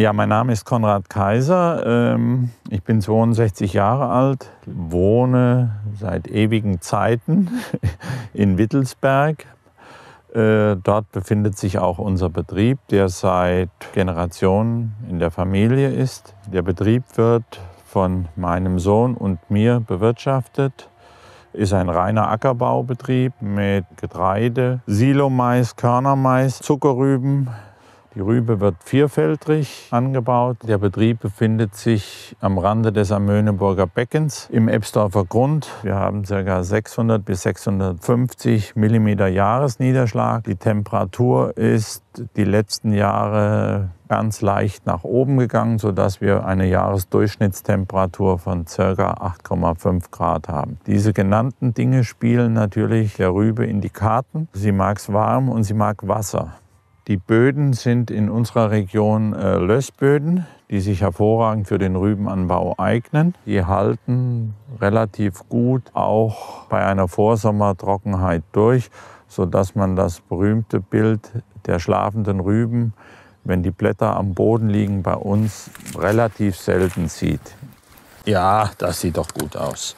Ja, mein Name ist Konrad Kaiser. Ich bin 62 Jahre alt, wohne seit ewigen Zeiten in Wittelsberg. Dort befindet sich auch unser Betrieb, der seit Generationen in der Familie ist. Der Betrieb wird von meinem Sohn und mir bewirtschaftet. Ist ein reiner Ackerbaubetrieb mit Getreide, Silomais, Körnermais, Zuckerrüben. Die Rübe wird vierfeldrig angebaut. Der Betrieb befindet sich am Rande des Amöneburger Beckens im Ebsdorfer Grund. Wir haben ca. 600 bis 650 mm Jahresniederschlag. Die Temperatur ist die letzten Jahre ganz leicht nach oben gegangen, sodass wir eine Jahresdurchschnittstemperatur von ca. 8,5 Grad haben. Diese genannten Dinge spielen natürlich der Rübe in die Karten. Sie mag es warm und sie mag Wasser. Die Böden sind in unserer Region Lössböden, die sich hervorragend für den Rübenanbau eignen. Die halten relativ gut auch bei einer Vorsommertrockenheit durch, sodass man das berühmte Bild der schlafenden Rüben, wenn die Blätter am Boden liegen, bei uns relativ selten sieht. Ja, das sieht doch gut aus.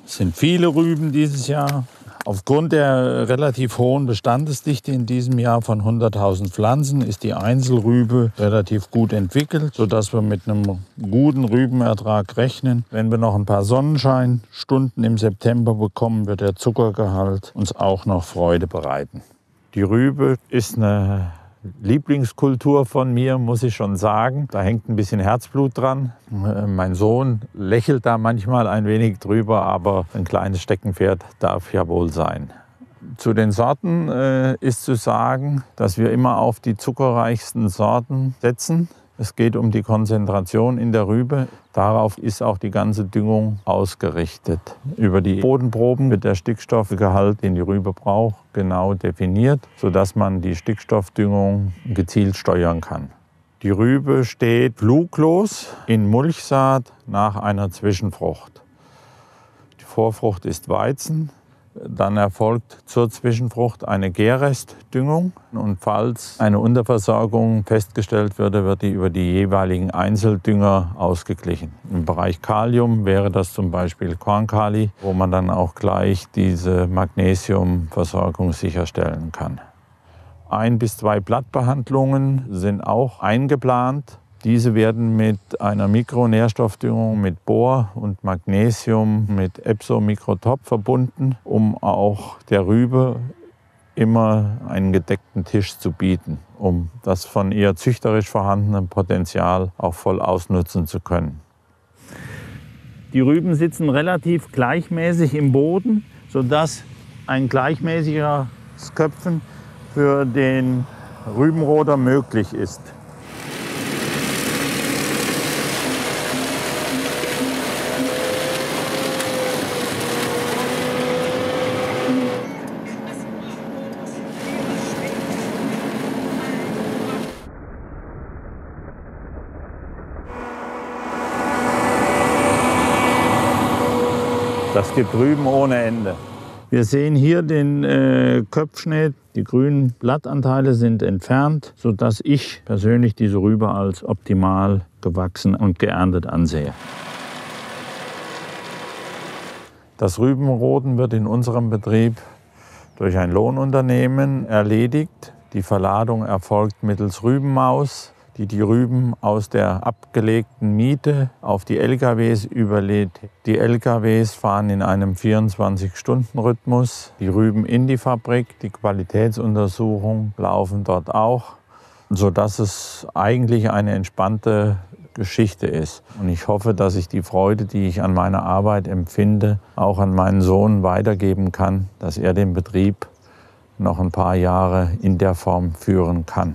Es sind viele Rüben dieses Jahr. Aufgrund der relativ hohen Bestandesdichte in diesem Jahr von 100.000 Pflanzen ist die Einzelrübe relativ gut entwickelt, sodass wir mit einem guten Rübenertrag rechnen. Wenn wir noch ein paar Sonnenscheinstunden im September bekommen, wird der Zuckergehalt uns auch noch Freude bereiten. Die Rübe ist eine Lieblingskultur von mir, muss ich schon sagen. Da hängt ein bisschen Herzblut dran. Mein Sohn lächelt da manchmal ein wenig drüber, aber ein kleines Steckenpferd darf ja wohl sein. Zu den Sorten ist zu sagen, dass wir immer auf die zuckerreichsten Sorten setzen. Es geht um die Konzentration in der Rübe. Darauf ist auch die ganze Düngung ausgerichtet. Über die Bodenproben wird der Stickstoffgehalt, den die Rübe braucht, genau definiert, sodass man die Stickstoffdüngung gezielt steuern kann. Die Rübe steht fluglos in Mulchsaat nach einer Zwischenfrucht. Die Vorfrucht ist Weizen. Dann erfolgt zur Zwischenfrucht eine Gärrestdüngung. Und falls eine Unterversorgung festgestellt würde, wird die über die jeweiligen Einzeldünger ausgeglichen. Im Bereich Kalium wäre das zum Beispiel Kornkali, wo man dann auch gleich diese Magnesiumversorgung sicherstellen kann. 1 bis 2 Blattbehandlungen sind auch eingeplant. Diese werden mit einer Mikronährstoffdüngung mit Bor und Magnesium mit Epsomicrotop verbunden, um auch der Rübe immer einen gedeckten Tisch zu bieten, um das von ihr züchterisch vorhandene Potenzial auch voll ausnutzen zu können. Die Rüben sitzen relativ gleichmäßig im Boden, sodass ein gleichmäßiges Köpfen für den Rübenroder möglich ist. Das gibt Rüben ohne Ende. Wir sehen hier den Köpfschnitt. Die grünen Blattanteile sind entfernt, sodass ich persönlich diese Rübe als optimal gewachsen und geerntet ansehe. Das Rübenroden wird in unserem Betrieb durch ein Lohnunternehmen erledigt. Die Verladung erfolgt mittels Rübenmaus, die die Rüben aus der abgelegten Miete auf die LKWs überlädt. Die LKWs fahren in einem 24-Stunden-Rhythmus die Rüben in die Fabrik. Die Qualitätsuntersuchungen laufen dort auch, sodass es eigentlich eine entspannte Geschichte ist. Und ich hoffe, dass ich die Freude, die ich an meiner Arbeit empfinde, auch an meinen Sohn weitergeben kann, dass er den Betrieb noch ein paar Jahre in der Form führen kann.